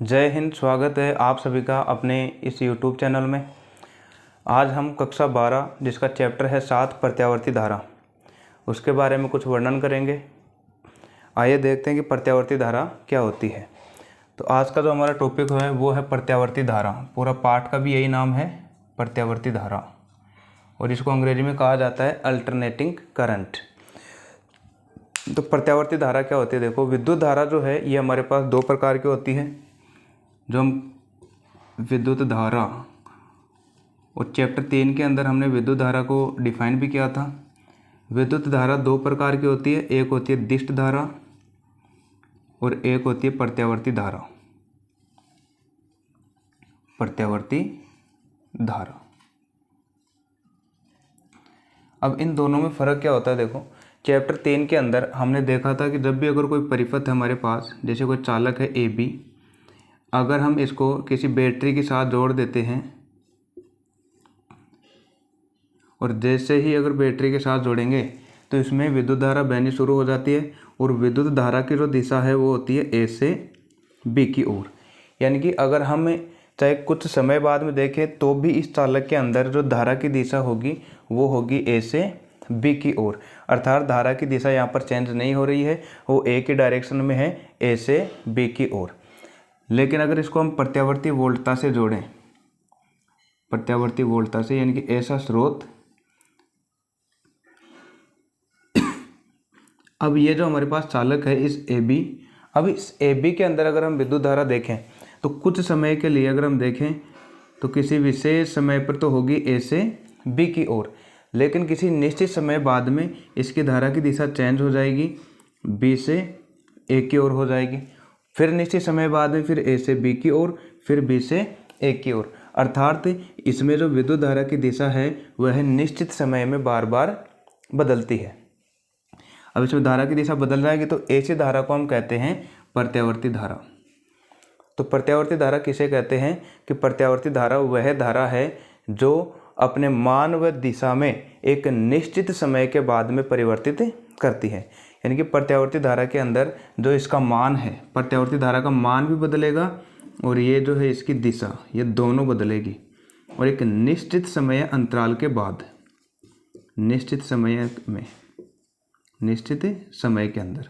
जय हिंद। स्वागत है आप सभी का अपने इस YouTube चैनल में। आज हम कक्षा 12 जिसका चैप्टर है 7 प्रत्यावर्ती धारा, उसके बारे में कुछ वर्णन करेंगे। आइए देखते हैं कि प्रत्यावर्ती धारा क्या होती है। तो आज का जो हमारा टॉपिक है वो है प्रत्यावर्ती धारा। पूरा पाठ का भी यही नाम है, प्रत्यावर्ती धारा, और इसको अंग्रेजी में कहा जाता है अल्टरनेटिंग करंट। तो प्रत्यावर्ती धारा क्या होती है? देखो, विद्युत धारा जो है ये हमारे पास दो प्रकार की होती है। जो हम विद्युत धारा, और चैप्टर 3 के अंदर हमने विद्युत धारा को डिफाइन भी किया था। विद्युत धारा दो प्रकार की होती है, एक होती है दिष्ट धारा और एक होती है प्रत्यावर्ती धारा। प्रत्यावर्ती धारा, अब इन दोनों में फ़र्क क्या होता है? देखो, चैप्टर 3 के अंदर हमने देखा था कि जब भी अगर कोई परिपथ है हमारे पास, जैसे कोई चालक है ए बी, अगर हम इसको किसी बैटरी के साथ जोड़ देते हैं और जैसे ही अगर बैटरी के साथ जोड़ेंगे तो इसमें विद्युत धारा बहनी शुरू हो जाती है, और विद्युत धारा की जो दिशा है वो होती है ए से बी की ओर। यानी कि अगर हम चाहे कुछ समय बाद में देखें तो भी इस चालक के अंदर जो धारा की दिशा होगी वो होगी ए से बी की ओर। अर्थात धारा की दिशा यहाँ पर चेंज नहीं हो रही है, वो ए की डायरेक्शन में है, ए से बी की ओर। लेकिन अगर इसको हम प्रत्यावर्ती वोल्टता से जोड़ें, प्रत्यावर्ती वोल्टता से, यानी कि ऐसा स्रोत, अब ये जो हमारे पास चालक है इस ए बी, अब इस ए बी के अंदर अगर हम विद्युत धारा देखें तो कुछ समय के लिए अगर हम देखें तो किसी विशेष समय पर तो होगी ए से बी की ओर, लेकिन किसी निश्चित समय बाद में इसकी धारा की दिशा चेंज हो जाएगी, बी से ए की ओर हो जाएगी। फिर निश्चित समय बाद में फिर ए से बी की ओर, फिर बी से ए की ओर। अर्थात इसमें जो विद्युत धारा की दिशा है वह निश्चित समय में बार बार बदलती है। अब इसमें धारा की दिशा बदल जाएगी तो ऐसी धारा को हम कहते हैं प्रत्यावर्ती धारा। तो प्रत्यावर्ती धारा किसे कहते हैं? कि प्रत्यावर्ती धारा वह धारा है जो अपने मान व दिशा में एक निश्चित समय के बाद में परिवर्तित करती है। यानी कि प्रत्यावर्ती धारा के अंदर जो इसका मान है, प्रत्यावर्ती धारा का मान भी बदलेगा और ये जो है इसकी दिशा, ये दोनों बदलेगी, और एक निश्चित समय अंतराल के बाद, निश्चित समय के अंदर।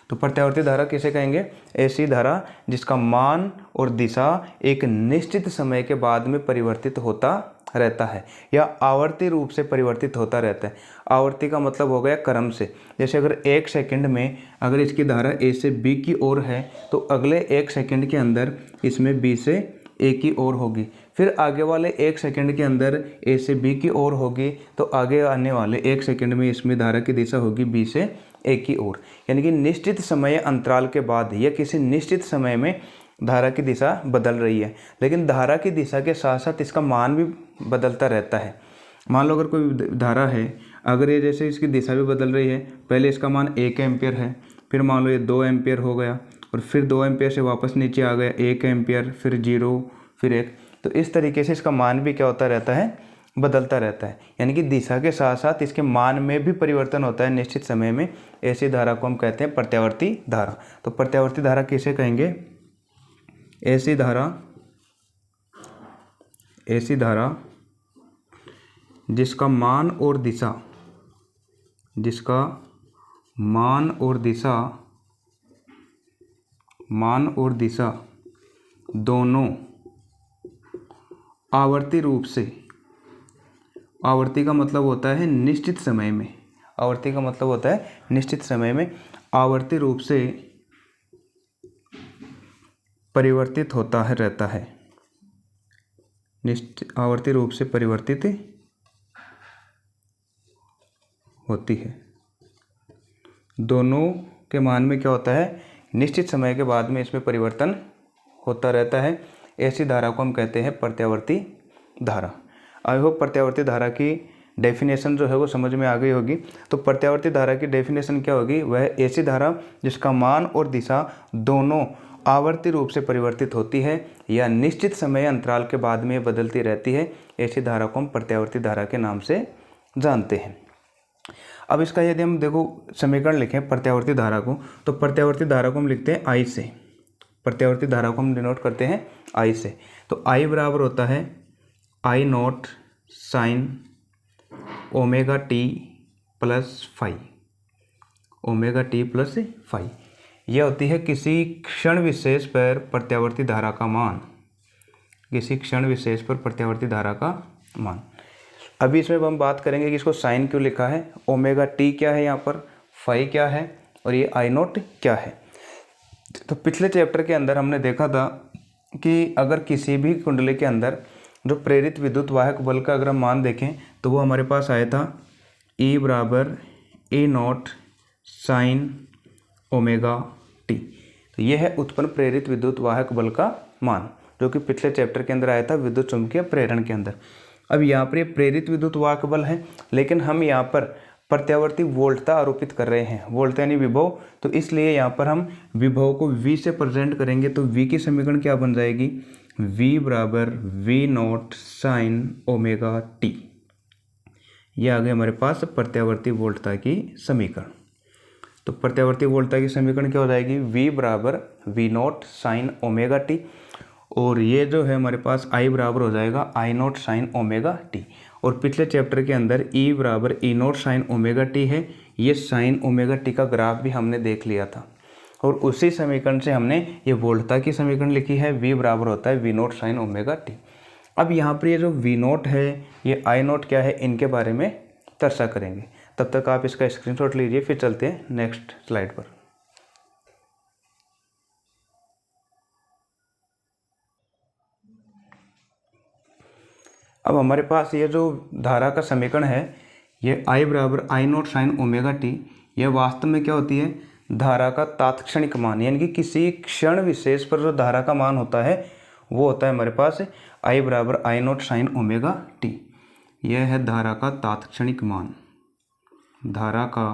तो प्रत्यावर्ती धारा किसे कहेंगे? ऐसी धारा जिसका मान और दिशा एक निश्चित समय के बाद में परिवर्तित होता रहता है या आवर्ती रूप से परिवर्तित होता रहता है। आवर्ती का मतलब हो गया क्रम से। जैसे अगर 1 सेकंड में अगर इसकी धारा ए से बी की ओर है तो अगले 1 सेकंड के अंदर इसमें बी से ए की ओर होगी, फिर आगे वाले 1 सेकंड के अंदर ए से बी की ओर होगी, तो आगे आने वाले 1 सेकंड में इसमें धारा की दिशा होगी बी से ए की ओर। यानी कि निश्चित समय अंतराल के बाद या किसी निश्चित समय में धारा की दिशा बदल रही है, लेकिन धारा की दिशा के साथ साथ इसका मान भी बदलता रहता है। मान लो अगर कोई धारा है, अगर ये जैसे इसकी दिशा भी बदल रही है, पहले इसका मान 1 एम्पियर है, फिर मान लो ये 2 एम्पियर हो गया, और फिर 2 एम्पियर से वापस नीचे आ गया 1 एम्पियर, फिर 0, फिर 1। तो इस तरीके से इसका मान भी क्या होता रहता है? बदलता रहता है। यानी कि दिशा के साथ साथ इसके मान में भी परिवर्तन होता है निश्चित समय में। ऐसी धारा को हम कहते हैं प्रत्यावर्ती धारा। तो प्रत्यावर्ती धारा किसे कहेंगे? ऐसी धारा जिसका मान और दिशा दोनों आवर्ती रूप से, आवर्ती का मतलब होता है निश्चित समय में, आवर्ती का मतलब होता है निश्चित समय में आवर्ती रूप से परिवर्तित होता है रहता है, आवर्ती रूप से परिवर्तित होती है। दोनों के मान में क्या होता है? निश्चित समय के बाद में इसमें परिवर्तन होता रहता है। ऐसी धारा को हम कहते हैं प्रत्यावर्ती धारा। आई होप प्रत्यावर्ती धारा की डेफिनेशन जो है वो समझ में आ गई होगी। तो प्रत्यावर्ती धारा की डेफिनेशन क्या होगी? वह ऐसी धारा जिसका मान और दिशा दोनों आवर्ती रूप से परिवर्तित होती है या निश्चित समय अंतराल के बाद में बदलती रहती है। ऐसी धारा को हम प्रत्यावर्ती धारा के नाम से जानते हैं। अब इसका यदि हम देखो समीकरण लिखें प्रत्यावर्ती धारा को, तो प्रत्यावर्ती धारा को हम लिखते हैं I से। प्रत्यावर्ती धारा को हम डिनोट करते हैं आई से। तो आई बराबर होता है I not sine omega t plus phi, omega t plus phi. यह होती है किसी क्षण विशेष पर प्रत्यावर्ती धारा का मान, किसी क्षण विशेष पर प्रत्यावर्ती धारा का मान। अभी इसमें हम बात करेंगे कि इसको साइन क्यों लिखा है, ओमेगा टी क्या है यहाँ पर, फाई क्या है और ये आई नॉट क्या है। तो पिछले चैप्टर के अंदर हमने देखा था कि अगर किसी भी कुंडली के अंदर जो प्रेरित विद्युत वाहक बल का अगर हम मान देखें तो वो हमारे पास आया था E बराबर ए नॉट साइन ओमेगा टी। तो यह है उत्पन्न प्रेरित विद्युत वाहक बल का मान, जो कि पिछले चैप्टर के अंदर आया था विद्युत चुम्बकीय प्रेरण के अंदर। अब यहाँ पर ये प्रेरित विद्युत वाहक बल है, लेकिन हम यहाँ पर प्रत्यावर्ती वोल्टता आरोपित कर रहे हैं, वोल्टता यानी विभव। तो इसलिए यहाँ पर हम विभव को V से प्रेजेंट करेंगे। तो V की समीकरण क्या बन जाएगी, V बराबर V not sine omega T. ये आ गए हमारे पास प्रत्यावर्ती वोल्टता की समीकरण। तो प्रत्यावर्ती वोल्टता की समीकरण क्या हो जाएगी, V बराबर V not sine omega T, और ये जो है हमारे पास I बराबर हो जाएगा I not sine omega T. और पिछले चैप्टर के अंदर E बराबर E not sine omega T है, ये साइन ओमेगा टी का ग्राफ भी हमने देख लिया था, और उसी समीकरण से हमने ये वोल्टता की समीकरण लिखी है, V बराबर होता है V not sine omega T. अब यहाँ पर ये जो V नॉट है, ये I नॉट क्या है, इनके बारे में चर्चा करेंगे। तब तक आप इसका स्क्रीनशॉट लीजिए, फिर चलते हैं नेक्स्ट स्लाइड पर। अब हमारे पास ये जो धारा का समीकरण है, ये I बराबर आई नॉट साइन ओमेगा टी, यह वास्तव में क्या होती है, धारा का तात्क्षणिक मान, यानी कि किसी क्षण विशेष पर जो धारा का मान होता है वो होता है हमारे पास I बराबर आई नॉट साइन ओमेगा टी। यह है धारा का तात्क्षणिक मान, धारा का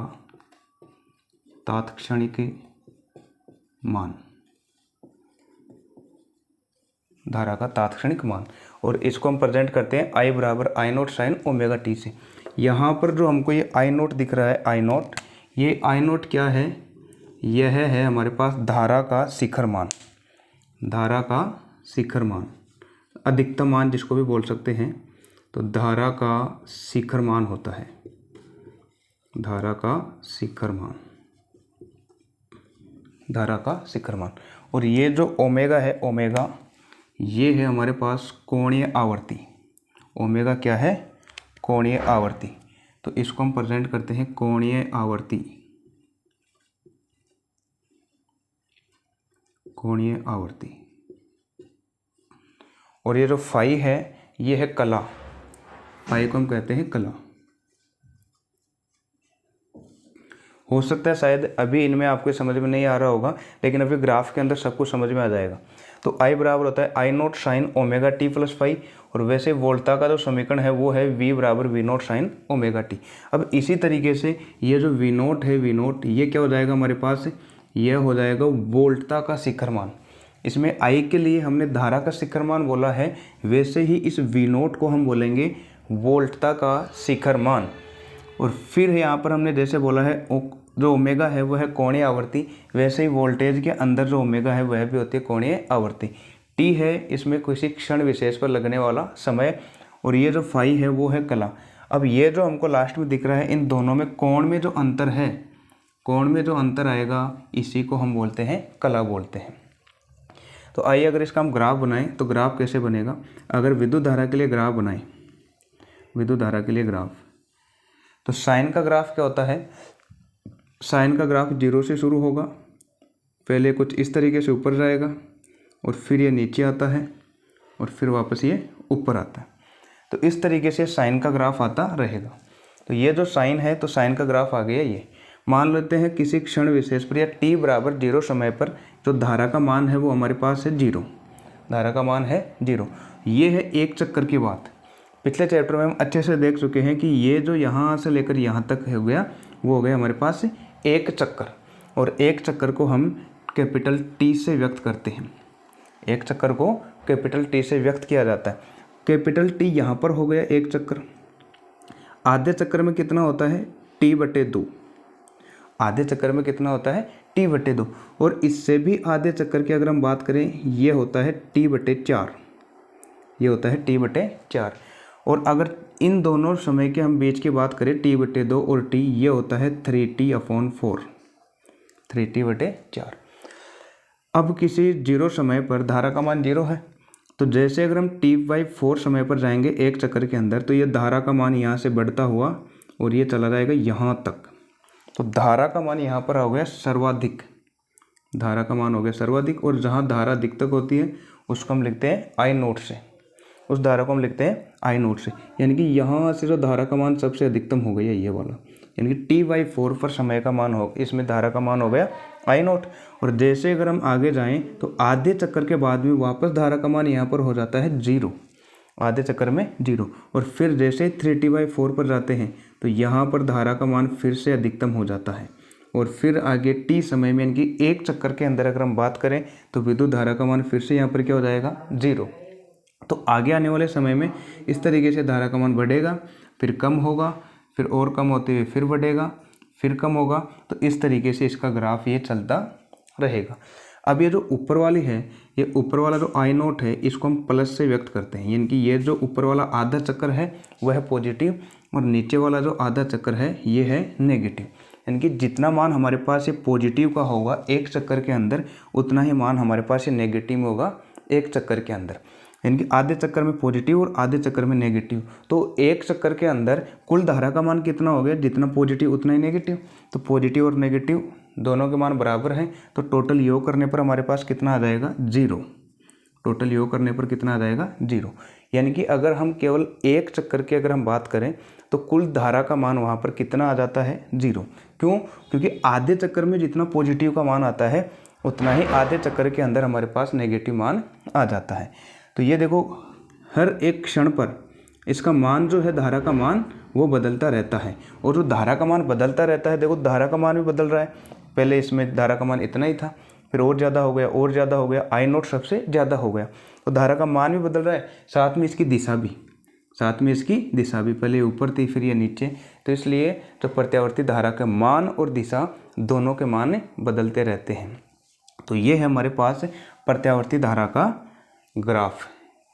तात्क्षणिक मान, धारा का तात्क्षणिक मान। और इसको हम प्रेजेंट करते हैं I बराबर आई नॉट साइन ओमेगा टी से। यहाँ पर जो हमको ये आई नॉट दिख रहा है, आई नॉट, ये आई नॉट क्या है, यह है हमारे पास धारा का शिखर मान, धारा का शिखर मान, अधिकतम मान जिसको भी बोल सकते हैं। तो धारा का शिखर मान होता है, धारा का शिखर मान, धारा का शिखर मान। और ये जो ओमेगा है, ओमेगा ये है हमारे पास कोणीय आवर्ती, ओमेगा क्या है, कोणीय आवर्ती। तो इसको हम प्रेजेंट करते हैं कोणीय आवर्ती, कोणीय आवर्ती। और ये जो फाई है, ये है कला, फाई को हम कहते हैं कला। हो सकता है शायद अभी इनमें आपको समझ में नहीं आ रहा होगा, लेकिन अभी ग्राफ के अंदर सब कुछ समझ में आ जाएगा। तो I बराबर होता है I not sine omega t plus phi, और वैसे वोल्टता का जो समीकरण है वो है V बराबर V not sine omega T. अब इसी तरीके से ये जो V नॉट है, V नॉट ये क्या हो जाएगा हमारे पास, यह हो जाएगा वोल्टता का शिखर मान। इसमें I के लिए हमने धारा का शिखर मान बोला है, वैसे ही इस V नॉट को हम बोलेंगे वोल्टता का शिखर मान। और फिर यहाँ पर हमने जैसे बोला है जो ओमेगा है वो है कोणीय आवर्ती, वैसे ही वोल्टेज के अंदर जो ओमेगा है वह भी होती है कोणीय आवर्ती। टी है इसमें किसी क्षण विशेष पर लगने वाला समय, और ये जो फाई है वो है कला। अब ये जो हमको लास्ट में दिख रहा है, इन दोनों में कोण में जो अंतर है, कोण में जो अंतर आएगा इसी को हम बोलते हैं कला बोलते हैं। तो आइए अगर इसका हम ग्राफ बनाएं तो ग्राफ कैसे बनेगा। अगर विद्युत धारा के लिए ग्राफ बनाएं, विद्युत धारा के लिए ग्राफ, तो साइन का ग्राफ क्या होता है, साइन का ग्राफ 0 से शुरू होगा, पहले कुछ इस तरीके से ऊपर जाएगा और फिर ये नीचे आता है और फिर वापस ये ऊपर आता है। तो इस तरीके से साइन का ग्राफ आता रहेगा। तो ये जो साइन है, तो साइन का ग्राफ आ गया ये। मान लेते हैं किसी क्षण विशेष पर या t बराबर 0 समय पर जो धारा का मान है वो हमारे पास है 0, धारा का मान है 0। ये है एक चक्कर की बात। पिछले चैप्टर में हम अच्छे से देख चुके हैं कि ये जो यहाँ से लेकर यहाँ तक हो गया वो हो गया हमारे पास एक चक्कर, और एक चक्कर को हम कैपिटल T से व्यक्त करते हैं, एक चक्कर को कैपिटल T से व्यक्त किया जाता है। कैपिटल T यहाँ पर हो गया एक चक्कर। आधे चक्कर में कितना होता है, T/2, आधे चक्कर में कितना होता है T/2। और इससे भी आधे चक्कर की अगर हम बात करें, ये होता है T/4, ये होता है T/4। और अगर इन दोनों समय के हम बीच की बात करें T/2 और T, ये होता है 3T/4, 3T/4। अब किसी जीरो समय पर धारा का मान जीरो है, तो जैसे अगर हम T/4 समय पर जाएंगे एक चक्कर के अंदर, तो ये धारा का मान यहाँ से बढ़ता हुआ और ये चला जाएगा यहाँ तक। तो धारा का मान यहाँ पर हो गया सर्वाधिक, धारा का मान हो गया सर्वाधिक। और जहाँ धारा अधिक तक होती है उसको हम लिखते हैं I0 से, उस धारा को हम लिखते हैं I0 से। यानी कि यहाँ से जो धारा का मान सबसे अधिकतम हो गया ये वाला, यानी कि T/4 पर समय का मान हो, इसमें धारा का मान हो गया I0। और जैसे अगर हम आगे जाएं तो आधे चक्कर के बाद में वापस धारा का मान यहाँ पर हो जाता है 0, आधे चक्कर में 0। और फिर जैसे 3T/4 पर जाते हैं तो यहाँ पर धारा का मान फिर से अधिकतम हो जाता है। और फिर आगे T समय में, यानी कि एक चक्कर के अंदर अगर हम बात करें तो विद्युत धारा का मान फिर से यहाँ पर क्या हो जाएगा 0। तो आगे आने वाले समय में इस तरीके से धारा का मान बढ़ेगा, फिर कम होगा, फिर और कम होते हुए फिर बढ़ेगा, फिर कम होगा। तो इस तरीके से इसका ग्राफ ये चलता रहेगा। अब ये जो ऊपर वाली है, ये ऊपर वाला जो I0 है, इसको हम प्लस से व्यक्त करते हैं, यानी कि ये जो ऊपर वाला आधा चक्कर है वह है पॉजिटिव और नीचे वाला जो आधा चक्कर है ये है नेगेटिव। यानी कि जितना मान हमारे पास ये पॉजिटिव का होगा एक चक्कर के अंदर, उतना ही मान हमारे पास ये नेगेटिव में होगा एक चक्कर के अंदर। यानी कि आधे चक्कर में पॉजिटिव और आधे चक्कर में नेगेटिव। तो एक चक्कर के अंदर कुल धारा का मान कितना हो गया, जितना पॉजिटिव उतना ही नेगेटिव। तो पॉजिटिव और नेगेटिव दोनों के मान बराबर हैं, तो टोटल योग करने पर हमारे पास कितना आ जाएगा 0। टोटल योग करने पर कितना आ जाएगा 0। यानी कि अगर हम केवल एक चक्कर की अगर हम बात करें तो कुल धारा का मान वहाँ पर कितना आ जाता है 0। क्यों? क्योंकि आधे चक्कर में जितना पॉजिटिव का मान आता है उतना ही आधे चक्कर के अंदर हमारे पास नेगेटिव मान आ जाता है। तो ये देखो हर एक क्षण पर इसका मान जो है, धारा का मान वो बदलता रहता है। और जो धारा का मान बदलता रहता है, देखो धारा का मान भी बदल रहा है। पहले इसमें धारा का मान इतना ही था, फिर और ज़्यादा हो गया, और ज़्यादा हो गया, I0 सबसे ज़्यादा हो गया। तो धारा का मान भी बदल रहा है, साथ में इसकी दिशा भी, साथ में इसकी दिशा भी, पहले ऊपर थी फिर ये नीचे। तो इसलिए जो प्रत्यावर्ती धारा के मान और दिशा दोनों के मान बदलते रहते हैं। तो ये है हमारे पास प्रत्यावर्ती धारा का ग्राफ,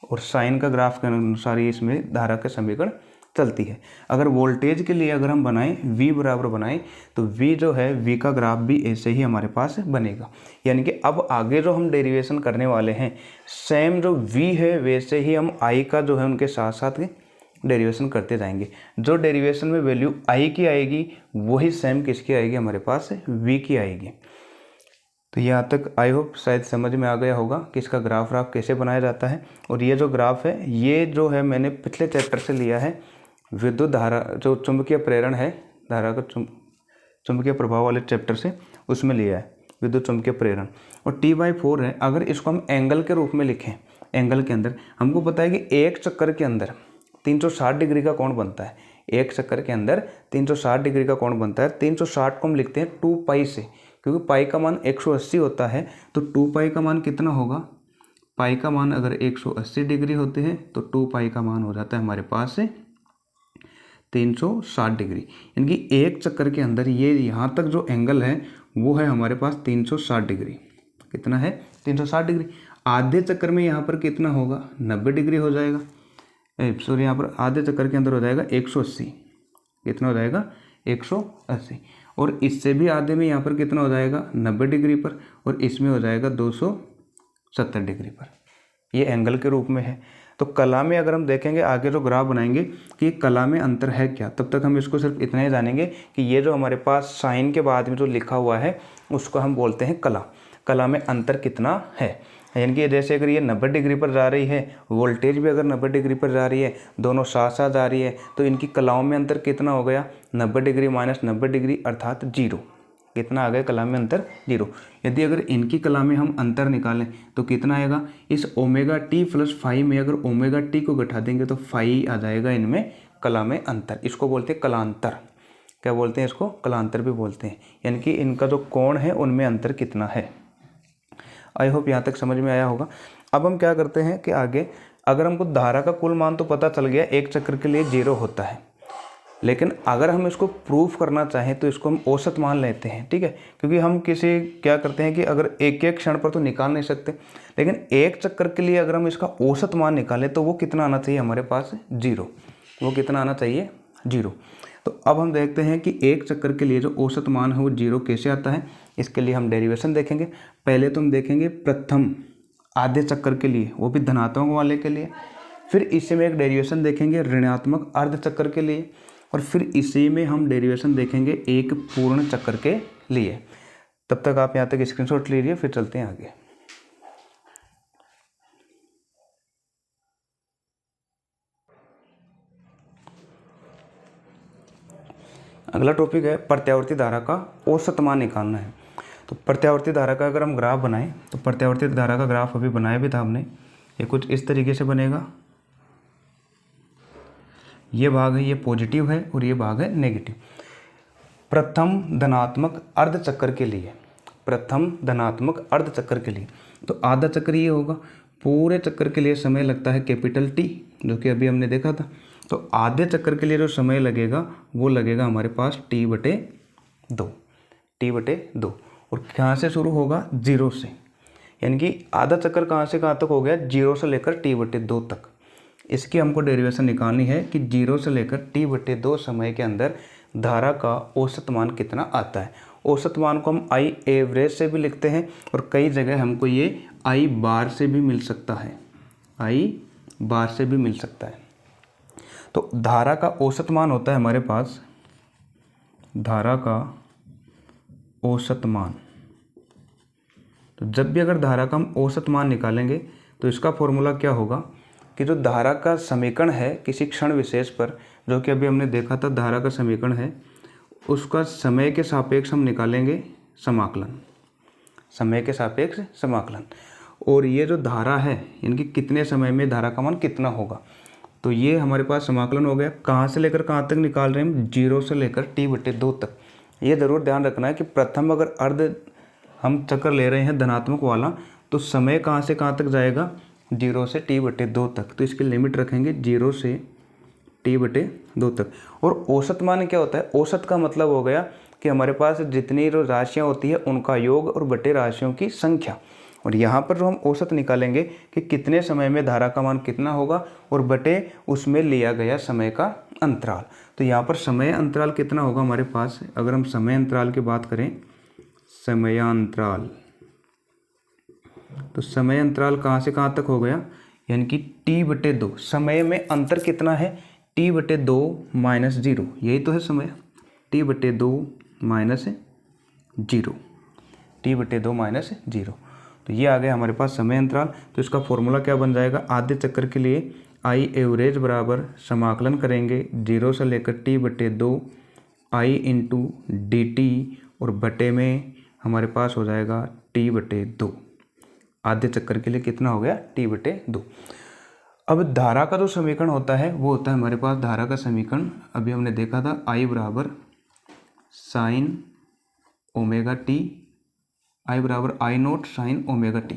और साइन का ग्राफ के अनुसार ही इसमें धारा का समीकरण चलती है। अगर वोल्टेज के लिए अगर हम बनाएं, V बराबर बनाएं, तो V जो है, V का ग्राफ भी ऐसे ही हमारे पास बनेगा। यानी कि अब आगे जो हम डेरिवेशन करने वाले हैं, सेम जो V है वैसे ही हम I का जो है उनके साथ साथ डेरिवेशन करते जाएंगे। जो डेरिवेशन में वैल्यू I की आएगी वही सेम किसकी आएगी, हमारे पास V की आएगी। तो यहाँ तक आई होप शायद समझ में आ गया होगा कि इसका ग्राफ कैसे बनाया जाता है। और ये जो ग्राफ है, ये जो है मैंने पिछले चैप्टर से लिया है, विद्युत धारा जो चुंबकीय प्रेरण है, धारा का चुंबकीय प्रभाव वाले चैप्टर से, उसमें लिया है विद्युत चुंबकीय प्रेरण। और T/4 है। अगर इसको हम एंगल के रूप में लिखें, एंगल के अंदर हमको पता है कि एक चक्कर के अंदर 360 डिग्री का कोण बनता है। एक चक्कर के अंदर 360 डिग्री का कोण बनता है। 360 को हम लिखते हैं 2π से, क्योंकि पाई का मान 180 होता है। तो 2π का मान कितना होगा, पाई का मान अगर 180 डिग्री होते हैं तो 2π का मान हो जाता है हमारे पास से 360 डिग्री। यानी कि एक चक्कर के अंदर ये यहाँ तक जो एंगल है वो है हमारे पास 360 डिग्री। कितना है 360 डिग्री। आधे चक्कर में यहाँ पर कितना होगा 90 डिग्री हो जाएगा। सॉरी, यहाँ पर आधे चक्कर के अंदर हो जाएगा 180। कितना हो जाएगा 180। और इससे भी आधे में यहाँ पर कितना हो जाएगा 90 डिग्री पर, और इसमें हो जाएगा 270 डिग्री पर। ये एंगल के रूप में है। तो कला में अगर हम देखेंगे आगे जो ग्राफ बनाएंगे कि कला में अंतर है क्या, तब तक हम इसको सिर्फ इतना ही जानेंगे कि ये जो हमारे पास साइन के बाद में जो लिखा हुआ है उसको हम बोलते हैं कला। कला में अंतर कितना है, यानी कि जैसे अगर ये 90 डिग्री पर जा रही है, वोल्टेज भी अगर 90 डिग्री पर जा रही है, दोनों साथ साथ जा रही है, तो इनकी कलाओं में अंतर कितना हो गया 90 डिग्री माइनस 90 डिग्री अर्थात 0। कितना आ गया कला में अंतर 0। यदि अगर इनकी कला में हम अंतर निकालें तो कितना आएगा, इस ω_t + φ में अगर ω_t को घटा देंगे तो φ आ जाएगा इनमें कला में अंतर। इसको बोलते हैं कलांतर। क्या बोलते हैं इसको, कलांतर भी बोलते हैं। यानी कि इनका जो कोण है उनमें अंतर कितना है। आई होप यहाँ तक समझ में आया होगा। अब हम क्या करते हैं कि आगे अगर हमको धारा का कुल मान तो पता चल गया, एक चक्र के लिए 0 होता है, लेकिन अगर हम इसको प्रूफ करना चाहें तो इसको हम औसत मान लेते हैं, ठीक है। क्योंकि हम किसी क्या करते हैं कि अगर एक एक क्षण पर तो निकाल नहीं सकते, लेकिन एक चक्कर के लिए अगर हम इसका औसत मान निकालें तो वो कितना आना चाहिए हमारे पास, 0। वो कितना आना चाहिए, 0। तो अब हम देखते हैं कि एक चक्कर के लिए जो औसत मान है वो 0 कैसे आता है। इसके लिए हम डेरिवेशन देखेंगे। पहले तो हम देखेंगे प्रथम आधे चक्कर के लिए, वो भी धनात्मक वाले के लिए। फिर इसी में एक डेरिवेशन देखेंगे ऋणात्मक अर्ध चक्कर के लिए, और फिर इसी में हम डेरिवेशन देखेंगे एक पूर्ण चक्कर के लिए। तब तक आप यहाँ तक स्क्रीनशॉट लीजिए, फिर चलते हैं आगे। अगला टॉपिक है प्रत्यावर्ती धारा का औसत मान निकालना है। तो प्रत्यावर्ती धारा का अगर हम ग्राफ बनाएं तो प्रत्यावर्ती धारा का ग्राफ अभी बनाया भी था हमने। ये कुछ इस तरीके से बनेगा। ये भाग है, ये पॉजिटिव है और ये भाग है नेगेटिव। प्रथम धनात्मक अर्ध चक्कर के लिए, प्रथम धनात्मक अर्ध चक्कर के लिए तो आधा चक्कर ये होगा। पूरे चक्कर के लिए समय लगता है कैपिटल टी, जो कि अभी हमने देखा था। तो आधे चक्कर के लिए जो समय लगेगा वो लगेगा हमारे पास t/2, t/2। और कहाँ से शुरू होगा, 0 से। यानी कि आधा चक्कर कहाँ से कहाँ तक हो गया, 0 से लेकर t/2 तक। इसकी हमको डेरिवेशन निकालनी है कि 0 से लेकर t/2 समय के अंदर धारा का औसत मान कितना आता है। औसत मान को हम आई एवरेज से भी लिखते हैं और कई जगह हमको ये आई बार से भी मिल सकता है, आई बार से भी मिल सकता है। तो धारा का औसत मान होता है हमारे पास, धारा का औसत मान। तो जब भी अगर धारा का हम औसत मान निकालेंगे तो इसका फॉर्मूला क्या होगा कि जो धारा का समीकरण है किसी क्षण विशेष पर, जो कि अभी हमने देखा था धारा का समीकरण है, उसका समय के सापेक्ष हम निकालेंगे समाकलन, समय के सापेक्ष समाकलन। और ये जो धारा है यानी कि कितने समय में धारा का मान कितना होगा, तो ये हमारे पास समाकलन हो गया। कहाँ से लेकर कहाँ तक निकाल रहे हैं हम, 0 से लेकर t/2 तक। ये ज़रूर ध्यान रखना है कि प्रथम अगर अर्ध हम चक्कर ले रहे हैं धनात्मक वाला तो समय कहाँ से कहाँ तक जाएगा, 0 से t/2 तक। तो इसकी लिमिट रखेंगे 0 से t/2 तक। और औसत मान क्या होता है, औसत का मतलब हो गया कि हमारे पास जितनी जो राशियाँ होती है उनका योग और बटे राशियों की संख्या। और यहाँ पर जो हम औसत निकालेंगे कि कितने समय में धारा का मान कितना होगा और बटे उसमें लिया गया समय का अंतराल। तो यहाँ पर समय अंतराल कितना होगा हमारे पास, अगर हम समय अंतराल की बात करें, समयांतराल, तो समय अंतराल कहाँ से कहाँ तक हो गया, यानी कि t/2। समय में अंतर कितना है, t/2 - 0, यही तो है समय, t/2 - 0, t/2 - 0। तो ये आ गया हमारे पास समय अंतराल। तो इसका फॉर्मूला क्या बन जाएगा, आधे चक्कर के लिए आई एवरेज बराबर समाकलन करेंगे 0 से लेकर t/2 आई इंटू dt, और बटे में हमारे पास हो जाएगा t/2। आधे चक्कर के लिए कितना हो गया, t/2। अब धारा का जो समीकरण होता है वो होता है हमारे पास, धारा का समीकरण अभी हमने देखा था, I बराबर साइन ओमेगा टी, I बराबर I0 साइन ओमेगा टी।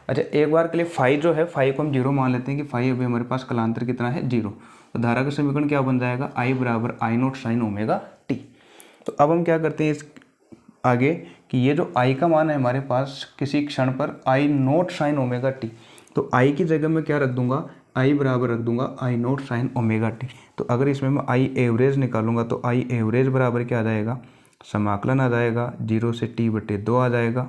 अच्छा, एक बार के लिए फाई जो है, फाई को हम 0 मान लेते हैं कि फाई अभी हमारे पास कालांतर कितना है, 0। तो धारा का समीकरण क्या बन जाएगा, I बराबर I0 साइन ओमेगा टी। तो अब हम क्या करते हैं इस आगे कि ये जो I का मान है हमारे पास किसी क्षण पर I0 साइन ओमेगा टी, तो I की जगह में क्या रख दूंगा, I बराबर रख दूंगा I0 साइन ओमेगा टी। तो अगर इसमें मैं I एवरेज निकालूंगा तो I एवरेज बराबर क्या आ जाएगा, समाकलन आ जाएगा 0 से t/2 आ जाएगा,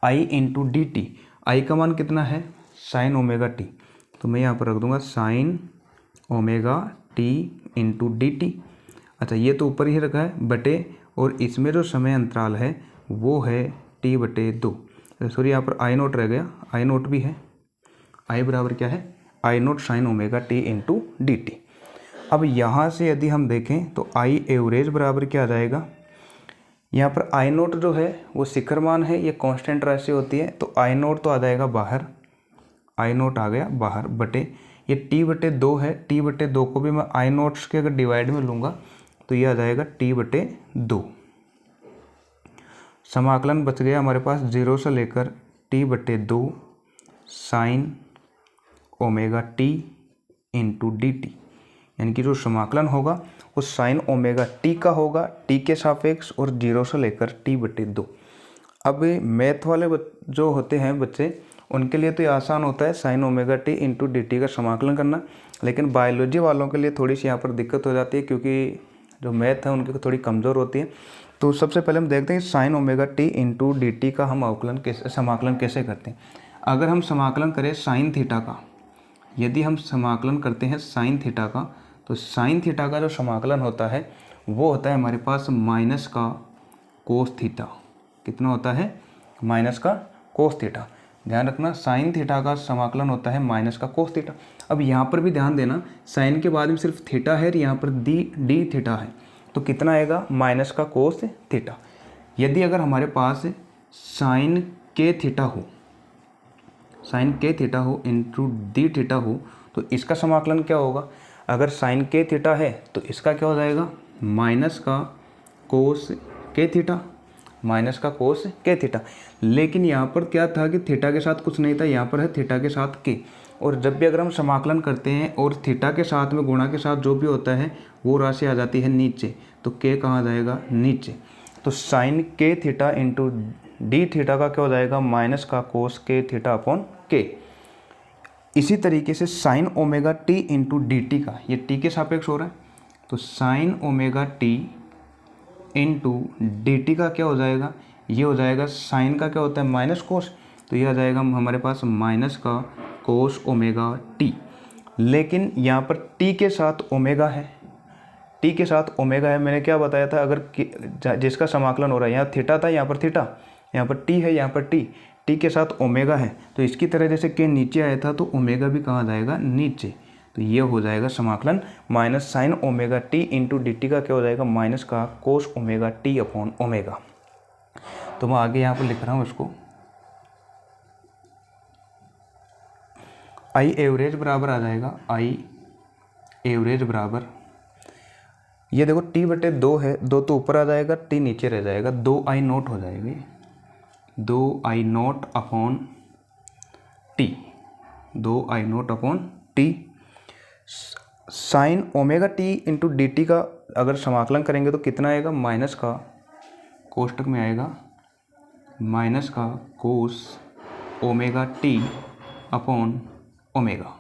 I इंटू डी टी। आई का मान कितना है, साइन ओमेगा टी, तो मैं यहाँ पर रख दूंगा sign omega t into d T. अच्छा, ये तो ऊपर ही रखा है बटे, और इसमें जो समय अंतराल है वो है t/2। सॉरी, यहाँ पर I0 रह गया, I0 भी है, I बराबर क्या है, I0 sign omega t into d T. अब यहाँ से यदि हम देखें तो I एवरेज बराबर क्या आ जाएगा, यहाँ पर I0 जो है वो शिखर मान है, ये कांस्टेंट राशि होती है, तो I0 तो आ जाएगा बाहर, I0 आ गया बाहर, बटे ये t/2 है, t/2 को भी मैं I0 के अगर डिवाइड में लूँगा तो ये आ जाएगा t/2। समाकलन बच गया हमारे पास 0 से लेकर t/2 sign omega t into d T. यानी कि जो समाकलन होगा वो साइन ओमेगा टी का होगा, टी के सापेक्ष और 0 से लेकर t/2। अब मैथ वाले जो होते हैं बच्चे, उनके लिए तो ये आसान होता है sign omega t into d t का समाकलन करना, लेकिन बायोलॉजी वालों के लिए थोड़ी सी यहाँ पर दिक्कत हो जाती है, क्योंकि जो मैथ है उनकी थोड़ी कमज़ोर होती है। तो सबसे पहले हम देखते हैं sign omega t into d t का हम समाकलन कैसे करते हैं। अगर हम समाकलन करें साइन थीटा का, यदि हम समाकलन करते हैं साइन थीटा का, तो साइन थीटा का जो समाकलन होता है वो होता है हमारे पास माइनस का कोस थीटा। कितना होता है? माइनस का कोस थीटा। ध्यान रखना, साइन थीटा का समाकलन होता है माइनस का कोस थीटा। अब यहाँ पर भी ध्यान देना, साइन के बाद में सिर्फ थीटा है और यहाँ पर डी थीटा है, तो कितना आएगा? माइनस का कोस थीटा। यदि अगर हमारे पास साइन के थीटा हो, साइन के थीटा हो इंटू डी थीटा हो, तो इसका समाकलन क्या होगा? अगर साइन के थीटा है तो इसका क्या हो जाएगा? माइनस का कोस के थीटा, माइनस का कोस के थीटा। लेकिन यहाँ पर क्या था कि थीटा के साथ कुछ नहीं था, यहाँ पर है थीटा के साथ के। और जब भी अगर हम समाकलन करते हैं और थीटा के साथ में गुणा के साथ जो भी होता है वो राशि आ जाती है नीचे, तो के कहाँ जाएगा? नीचे। तो साइन के थीटा इंटू डी थीटा का क्या हो जाएगा? माइनस का कोस के थीटा अपॉन के। इसी तरीके से sign omega t into d t का, ये टी के सापेक्ष हो रहा है, तो sign omega t into d t का क्या हो जाएगा? ये हो जाएगा, साइन का क्या होता है? माइनस कोस, तो ये आ जाएगा हमारे पास माइनस का कोस ओमेगा टी। लेकिन यहाँ पर टी के साथ ओमेगा है, टी के साथ ओमेगा है। मैंने क्या बताया था? अगर जिसका समाकलन हो रहा है, यहाँ थीटा था, यहाँ पर थीटा, यहाँ पर टी है, यहाँ पर टी के साथ ओमेगा है, तो इसकी तरह जैसे के नीचे आया था तो ओमेगा भी कहाँ जाएगा? नीचे। तो ये हो जाएगा समाकलन minus sign omega t into d t का क्या हो जाएगा? माइनस का cos omega t upon omega. तो मैं आगे यहाँ पर लिख रहा हूँ इसको, आई एवरेज बराबर आ जाएगा, आई एवरेज बराबर, ये देखो t/2 है, 2 तो ऊपर आ जाएगा, t नीचे रह जाएगा, 2i0 हो जाएगी, 2i0 upon T, 2i0 upon T. Sign omega t into d t का अगर समाकलन करेंगे तो कितना आएगा? माइनस का, कोष्टक में आएगा माइनस का cos omega t upon omega.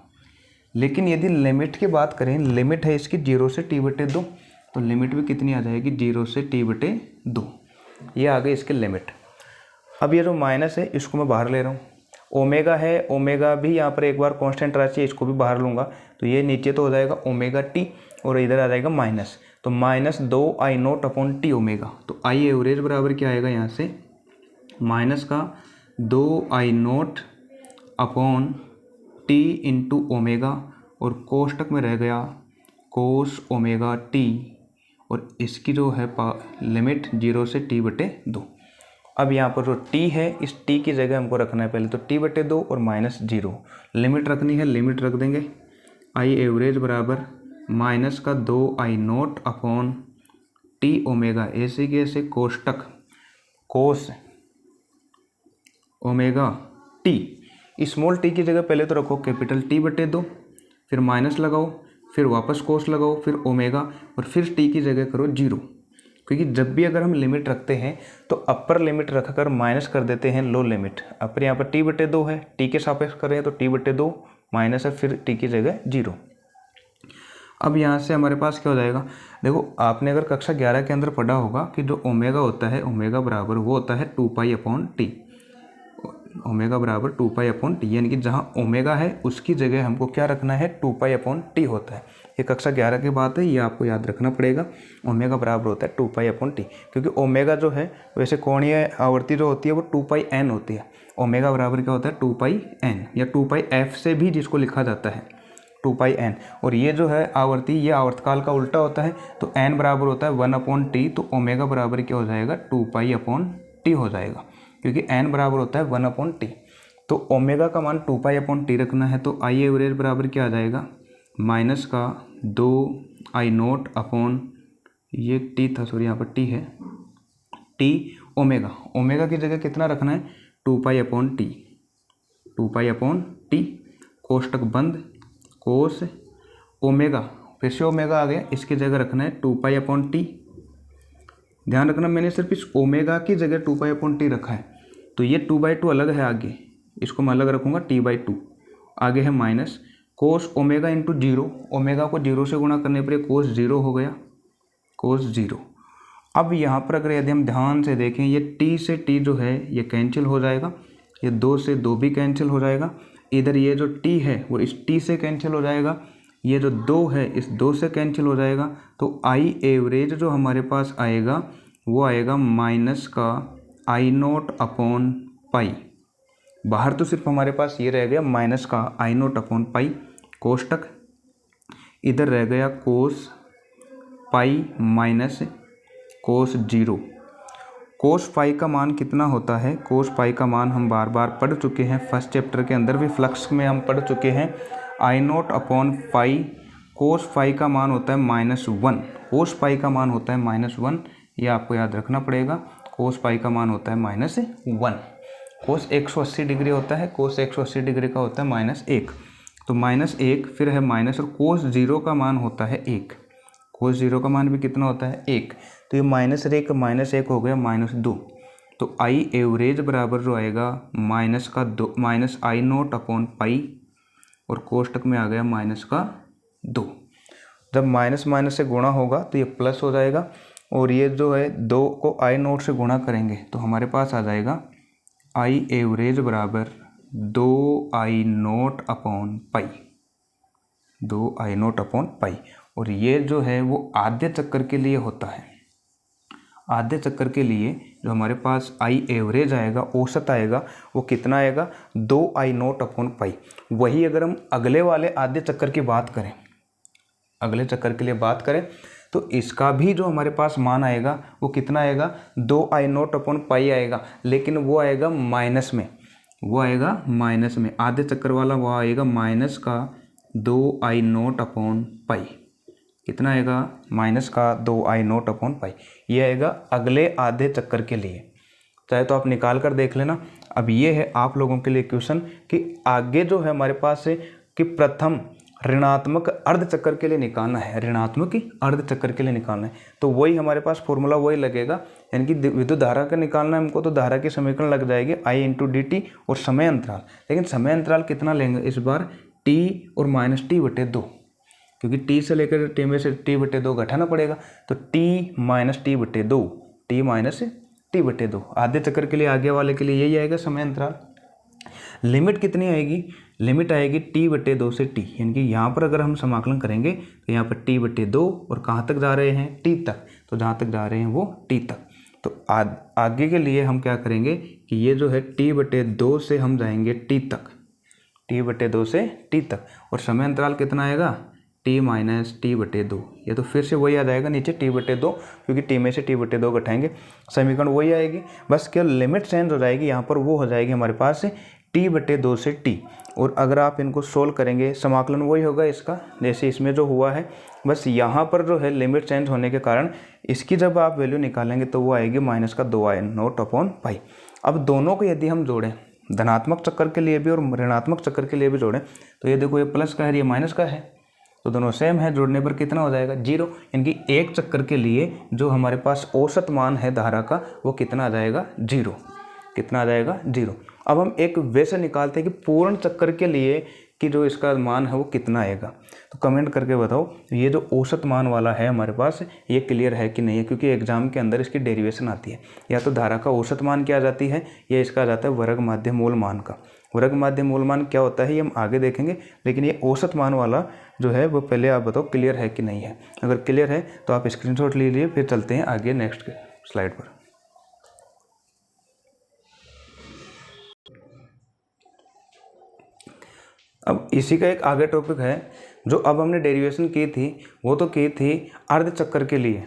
लेकिन यदि लिमिट की बात करें, लिमिट है इसकी 0 से t/2, तो लिमिट भी कितनी आ जाएगी? 0 से t/2, ये आ गई इसकी लिमिट। अब ये जो माइनस है इसको मैं बाहर ले रहा हूँ, ओमेगा है, ओमेगा भी यहाँ पर एक बार कांस्टेंट राशि है, इसको भी बाहर लूँगा, तो ये नीचे तो हो जाएगा ओमेगा टी और इधर आ जाएगा माइनस, तो minus 2i0 upon T omega. तो आई एवरेज बराबर क्या आएगा यहाँ से? माइनस का 2i0 upon T into omega, और कोष्टक में रह गया कोस ओमेगा टी, और इसकी जो है लिमिट 0 से t/2। अब यहाँ पर जो t है, इस t की जगह हमको रखना है पहले तो t/2 और माइनस 0 लिमिट रखनी है, लिमिट रख देंगे। आई एवरेज बराबर माइनस का 2i0 अपॉन टी ओमेगा, ऐसे की ऐसे कोष्टक cos omega t, small t की जगह पहले तो रखो कैपिटल t/2, फिर माइनस लगाओ, फिर वापस कोस लगाओ, फिर ओमेगा, और फिर t की जगह करो 0, क्योंकि जब भी अगर हम लिमिट रखते हैं तो अपर लिमिट रखकर माइनस कर देते हैं लो लिमिट। अपर यहाँ पर t/2 है, t के सापेक्ष करें तो t/2 माइनस है, फिर t की जगह 0। अब यहाँ से हमारे पास क्या हो जाएगा? देखो, आपने अगर कक्षा 11 के अंदर पढ़ा होगा कि जो ओमेगा होता है, ओमेगा बराबर वो होता है 2π/t, ओमेगा बराबर 2π/t, यानी कि जहाँ ओमेगा है उसकी जगह हमको क्या रखना है? 2π/t होता है। ये कक्षा 11 की बात है, ये आपको याद रखना पड़ेगा। ओमेगा बराबर होता है 2π/t, क्योंकि ओमेगा जो है वैसे कोणीय आवर्ती जो होती है वो 2πn होती है। ओमेगा बराबर क्या होता है? 2πn, या 2πf से भी जिसको लिखा जाता है 2πn। और ये जो है आवर्ती, ये आवर्तकाल का उल्टा होता है, तो n बराबर होता है 1/t, तो ओमेगा बराबर क्या हो जाएगा? 2π/t हो जाएगा, क्योंकि n बराबर होता है 1/t। तो ओमेगा का मान 2π/t रखना है, तो आई एवरेज बराबर क्या आ जाएगा? माइनस का 2i0 अपॉन, ये t था, सॉरी यहाँ पर t है, t ओमेगा, ओमेगा की जगह कितना रखना है? 2π/t, 2π/t, कोष्टक बंद, कोस ओमेगा, फिर से ओमेगा आ गया, इसकी जगह रखना है 2π/t। ध्यान रखना मैंने सिर्फ इस ओमेगा की जगह 2π/t रखा है, तो ये 2/2 अलग है आगे, इसको मैं अलग रखूँगा t/2। आगे है minus cos omega into 0, omega को 0 से गुणा करने पर ये कोस 0 हो गया, कोस 0। अब यहाँ पर अगर यदि हम ध्यान से देखें, ये t से t जो है ये कैंसिल हो जाएगा, ये 2 से 2 भी कैंसिल हो जाएगा, इधर ये जो t है वो इस t से कैंसिल हो जाएगा, ये जो 2 है इस 2 से कैंसिल हो जाएगा। तो आई एवरेज जो हमारे पास आएगा वो आएगा माइनस का I0/π। बाहर तो सिर्फ हमारे पास ये रह गया माइनस का I0/π कोष्टक, इधर रह गया कोस पाई माइनस कोस 0। कोस पाई का मान कितना होता है? कोस पाई का मान हम बार बार पढ़ चुके हैं, फर्स्ट चैप्टर के अंदर भी फ्लक्स में हम पढ़ चुके हैं। I0/π, कोस पाई का मान होता है -1, कोस पाई का मान होता है -1, ये आपको याद रखना पड़ेगा। कोस पाई का मान होता है -1। कोस 180 डिग्री होता है, कोस 180 डिग्री का होता है -1, तो -1 फिर है माइनस, और कोस 0 का मान होता है 1। कोस 0 का मान भी कितना होता है? 1। तो ये -1 हो गया -2। तो आई एवरेज बराबर जो आएगा -I0/π, और कोष्टक में आ गया -2। जब माइनस माइनस से गुणा होगा तो ये प्लस हो जाएगा, और ये जो है 2 को I0 से गुणा करेंगे तो हमारे पास आ जाएगा आई एवरेज बराबर 2I0/π, 2I0/π। और ये जो है वो आधे चक्कर के लिए होता है। आधे चक्कर के लिए जो हमारे पास आई एवरेज आएगा, औसत आएगा, वो कितना आएगा? 2I0/π। वही अगर हम अगले वाले आधे चक्कर की बात करें, अगले चक्कर के लिए बात करें, तो इसका भी जो हमारे पास मान आएगा वो कितना आएगा? 2I0/π आएगा, लेकिन वो आएगा माइनस में, वो आएगा माइनस में। आधे चक्कर वाला वो आएगा माइनस का 2I0/π। कितना आएगा? माइनस का 2I0/π। ये आएगा अगले आधे चक्कर के लिए, चाहे तो आप निकाल कर देख लेना। अब ये है आप लोगों के लिए क्वेश्चन कि आगे जो है हमारे पास है कि प्रथम ऋणात्मक अर्ध चक्कर के लिए निकालना है, ऋणात्मक अर्ध चक्कर के लिए निकालना है, तो वही हमारे पास फॉर्मूला वही लगेगा, यानी कि विद्युत धारा का निकालना है हमको, तो धारा की समीकरण लग जाएगी I × dt और समय अंतराल। लेकिन समय अंतराल कितना लेंगे इस बार? t और -t/2, क्योंकि t से लेकर t में से t/2 घटाना पड़ेगा, तो t -t/2 आधे चक्कर के लिए आगे वाले के लिए यही आएगा समय अंतराल। लिमिट कितनी आएगी? लिमिट आएगी t/2 से t, यानी कि यहाँ पर अगर हम समाकलन करेंगे तो यहाँ पर t/2 और कहाँ तक जा रहे हैं? t तक, तो जहाँ तक जा रहे हैं वो t तक। तो आगे के लिए हम क्या करेंगे कि ये जो है t/2 से हम जाएंगे t तक, t/2 से t तक, और समय अंतराल कितना आएगा? t - t/2। ये तो फिर से वही आ जाएगा नीचे t/2, क्योंकि t में से t/2 घटाएंगे, समीकरण वही आएगी, बस केवल लिमिट चेंज हो जाएगी। यहाँ पर वो हो जाएगी हमारे पास t/2 से t, और अगर आप इनको सोल्व करेंगे समाकलन वही होगा इसका, जैसे इसमें जो हुआ है, बस यहाँ पर जो है लिमिट चेंज होने के कारण इसकी जब आप वैल्यू निकालेंगे तो वो आएगी -2I0/π। अब दोनों को यदि हम जोड़ें, धनात्मक चक्कर के लिए भी और ऋणात्मक चक्कर के लिए भी जोड़ें, तो ये देखो ये प्लस का है, ये माइनस का है, तो दोनों सेम है, जोड़ने पर कितना हो जाएगा? 0। यानी कि एक चक्कर के लिए जो हमारे पास औसत मान है धारा का वो कितना आ जाएगा? 0। कितना आ जाएगा? 0। अब हम एक वैसे निकालते हैं कि पूर्ण चक्कर के लिए कि जो इसका मान है वो कितना आएगा, तो कमेंट करके बताओ ये जो औसत मान वाला है हमारे पास ये क्लियर है कि नहीं है, क्योंकि एग्जाम के अंदर इसकी डेरिवेशन आती है। या तो धारा का औसत मान क्या आ जाती है, या इसका आ जाता है वर्ग माध्य मूल मान का। वर्ग माध्य मूल मान क्या होता है ये हम आगे देखेंगे, लेकिन ये औसत मान वाला जो है वो पहले आप बताओ क्लियर है कि नहीं है। अगर क्लियर है तो आप स्क्रीनशॉट ले लीजिए, फिर चलते हैं आगे नेक्स्ट स्लाइड पर। अब इसी का एक आगे टॉपिक है, जो अब हमने डेरिवेशन की थी वो तो की थी अर्ध चक्कर के लिए,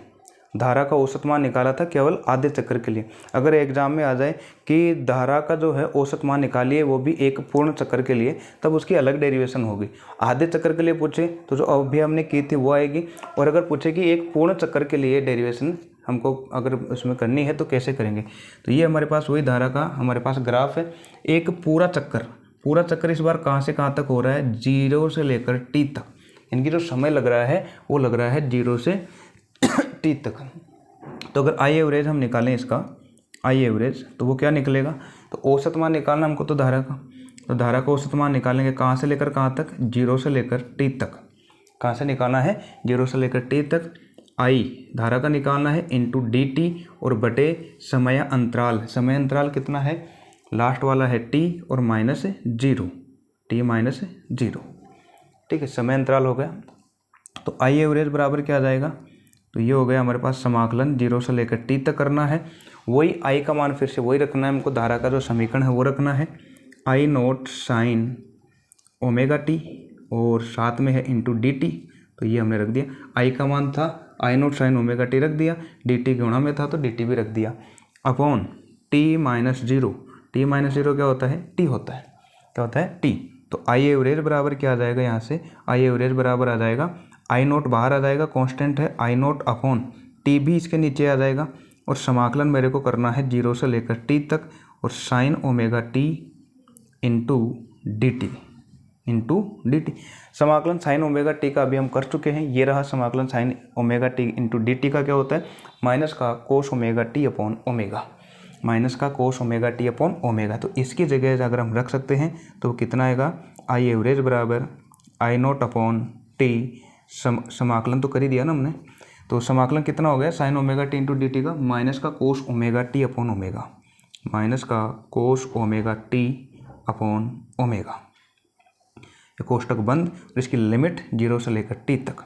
धारा का औसत मान निकाला था केवल आधे चक्कर के लिए। अगर एग्जाम में आ जाए कि धारा का जो है औसत मान निकालिए वो भी एक पूर्ण चक्कर के लिए, तब उसकी अलग डेरिवेशन होगी। आधे चक्कर के लिए पूछे तो जो अभी हमने की थी वो आएगी, और अगर पूछे कि एक पूर्ण चक्कर के लिए डेरिवेशन हमको अगर उसमें करनी है तो कैसे करेंगे, तो ये हमारे पास वही धारा का हमारे पास ग्राफ है। एक पूरा चक्कर इस बार कहाँ से कहाँ तक हो रहा है? 0 से लेकर t तक, इनकी जो समय लग रहा है वो लग रहा है 0 से t तक। तो अगर आई एवरेज हम निकालें इसका आई एवरेज, तो वो क्या निकलेगा, तो औसत मान निकालना हमको तो धारा का, तो धारा का औसत मान निकालेंगे कहाँ से लेकर कहाँ तक, 0 से लेकर t तक। कहाँ से निकालना है, 0 से लेकर t तक। आई धारा का निकालना है इंटू dt और बटे समय अंतराल। समय अंतराल कितना है, लास्ट वाला है t और माइनस 0, t माइनस 0। ठीक है, समय अंतराल हो गया। तो आई एवरेज बराबर क्या आ जाएगा, तो ये हो गया हमारे पास समाकलन 0 से लेकर t तक करना है। वही आई का मान फिर से वही रखना है हमको, धारा का जो समीकरण है वो रखना है, आई नोट साइन ओमेगा टी और साथ में है इंटू डी टी। तो ये हमने रख दिया, आई का मान था आई नोट साइन ओमेगा टी रख दिया, डी टी गुणा में था तो डी टी भी रख दिया, upon T minus 0। T minus 0 क्या होता है, टी होता है, क्या होता है, टी। तो आई एवरेज बराबर क्या आ जाएगा, यहाँ से आई एवरेज बराबर आ जाएगा, आई नोट बाहर आ जाएगा, कांस्टेंट है, आई नोट अपॉन टी भी इसके नीचे आ जाएगा, और समाकलन मेरे को करना है 0 से लेकर टी तक, और sine omega t into d t, into d t. समाकलन साइन ओमेगा टी का अभी हम कर चुके हैं, ये रहा समाकलन sine omega t into d t का क्या होता है, माइनस का cos omega t upon omega, minus का cos omega t upon omega. तो इसकी जगह अगर हम रख सकते हैं तो कितना आएगा, आई एवरेज बराबर आई नोट अपॉन टी, समाकलन तो कर ही दिया ना हमने, तो समाकलन कितना हो गया, sine omega t into d t का माइनस का cos omega t upon omega, minus का cos omega t upon omega. ये कोष्टक बंद, और इसकी लिमिट 0 से लेकर t तक,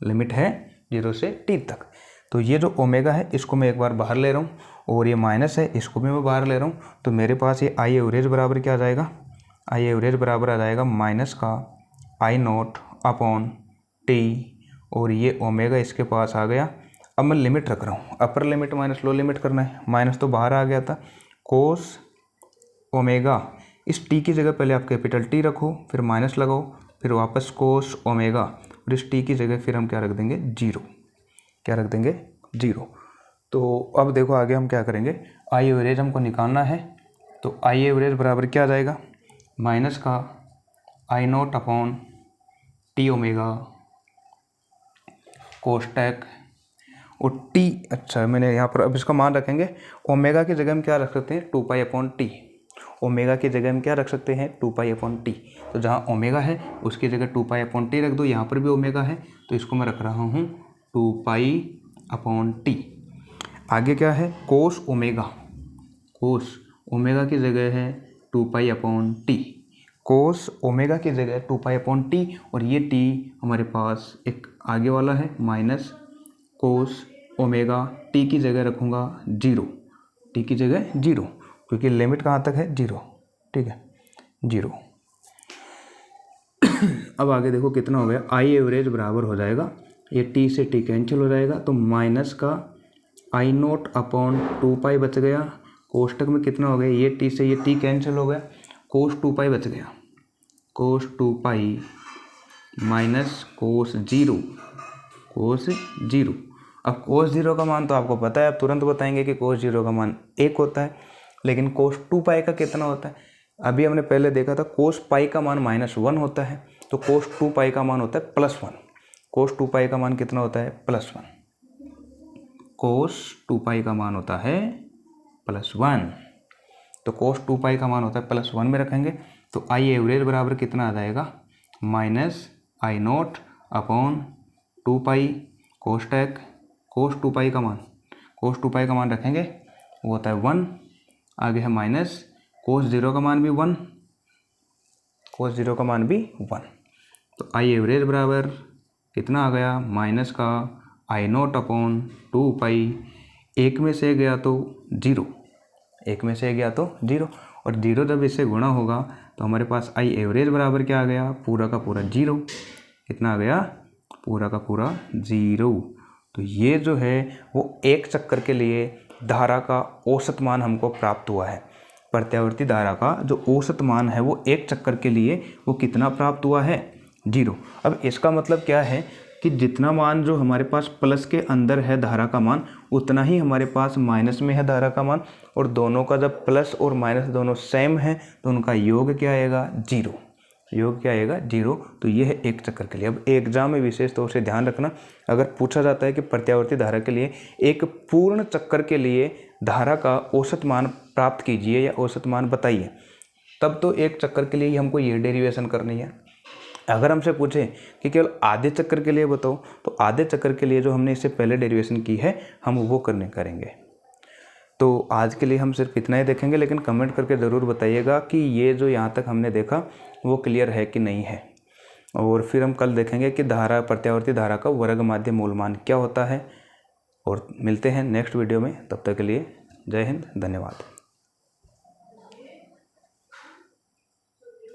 लिमिट है 0 से t तक। तो ये जो ओमेगा है इसको मैं एक बार बाहर ले रहा हूँ, और ये माइनस है इसको भी मैं बाहर ले रहा हूँ, तो मेरे पास ये आई एवरेज बराबर क्या आ जाएगा, आई एवरेज बराबर आ जाएगा माइनस का आई नोट अपॉन टी, और ये ओमेगा इसके पास आ गया। अब मैं लिमिट रख रहा हूँ, upper limit minus low limit करना है, माइनस तो बाहर आ गया था, कोस ओमेगा, इस टी की जगह पहले आप कैपिटल टी रखो, फिर माइनस लगाओ, फिर वापस कोस ओमेगा, और इस टी की जगह फिर हम क्या रख देंगे, 0, क्या रख देंगे, 0। तो अब देखो आगे हम क्या करेंगे, आई एवरेज हमको निकालना है, तो आई एवरेज बराबर क्या आ जाएगा, माइनस का आई नोट अपॉन टी ओमेगा कोष्टक और टी, अच्छा मैंने यहाँ पर अब इसका मान रखेंगे, ओमेगा की जगह हम क्या रख सकते हैं, 2 पाई अपॉन टी, ओमेगा की जगह हम क्या रख सकते हैं, 2 पाई अपॉन टी। तो जहाँ ओमेगा है उसकी जगह 2 पाई अपॉन टी रख दो, यहाँ पर भी ओमेगा है तो इसको मैं रख रहा हूँ 2 पाई अपॉन टी। आगे क्या है, कोस ओमेगा, कोस ओमेगा की जगह है 2 पाई अपॉन टी, कोस ओमेगा की जगह 2 पाई अपॉन टी, और ये टी हमारे पास एक आगे वाला है माइनस कोस ओमेगा, टी की जगह रखूँगा 0, टी की जगह 0, क्योंकि लिमिट कहाँ तक है, 0, ठीक है, 0। अब आगे देखो कितना हो गया, आई एवरेज बराबर हो जाएगा, ये टी से टी कैंसिल हो जाएगा, तो माइनस का आई नोट अपॉन 2 पाई बच गया, कोष्टक में कितना हो गया, ये टी से ये टी कैंसिल हो गया, कोस 2 पाई बच गया, कोस 2 पाई माइनस कोस 0, कोस 0। अब कोस 0 का मान तो आपको पता है, आप तुरंत बताएंगे कि कोस 0 का मान 1 होता है, लेकिन कोस 2 पाई का कितना होता है, अभी हमने पहले देखा था कोस पाई का मान -1 होता है, तो कोस 2 पाई का मान होता है +1, कोस 2 पाई का मान कितना होता है, +1, कोस 2 पाई का मान होता है +1, तो कोस 2 पाई का मान होता है +1 में रखेंगे, तो आई एवरेज बराबर कितना आ जाएगा, माइनस आई नोट अपॉन 2 पाई कोष्टक कोस 2 पाई का मान, कोस 2 पाई का मान रखेंगे वो होता है 1, आगे है माइनस कोस 0 का मान भी 1, कोस 0 का मान भी 1, तो आई एवरेज बराबर कितना आ गया, माइनस का आई नोट अपॉन 2 पाई, एक में से गया तो 0, एक में से गया तो 0, और 0 जब इससे गुणा होगा तो हमारे पास आई एवरेज बराबर क्या आ गया, पूरा का पूरा 0, कितना आ गया, पूरा का पूरा 0। तो ये जो है वो एक चक्कर के लिए धारा का औसत मान हमको प्राप्त हुआ है, प्रत्यावर्ती धारा का जो औसत मान है वो एक चक्कर के लिए वो कितना प्राप्त हुआ है, 0। अब इसका मतलब क्या है कि जितना मान जो हमारे पास प्लस के अंदर है धारा का मान, उतना ही हमारे पास माइनस में है धारा का मान, और दोनों का जब प्लस और माइनस दोनों सेम है तो उनका योग क्या आएगा, 0। योग क्या आएगा 0। तो ये है एक चक्कर के लिए। अब एग्जाम में विशेष तौर से ध्यान रखना, अगर पूछा जाता है कि प्रत्यावर्ती धारा के लिए एक पूर्ण चक्कर के लिए धारा का औसत मान प्राप्त कीजिए या औसत मान बताइए, तब तो एक चक्कर के लिए ही हमको ये डेरिवेशन करनी है। अगर हमसे पूछे कि केवल आधे चक्कर के लिए बताओ, तो आधे चक्कर के लिए जो हमने इससे पहले डेरिवेशन की है हम वो करेंगे। तो आज के लिए हम सिर्फ इतना ही देखेंगे, लेकिन कमेंट करके ज़रूर बताइएगा कि ये जो यहाँ तक हमने देखा वो क्लियर है कि नहीं है। और फिर हम कल देखेंगे कि धारा, प्रत्यावर्ती धारा का वर्ग माध्य मूलमान क्या होता है। और मिलते हैं नेक्स्ट वीडियो में, तब तक के लिए जय हिंद, धन्यवाद।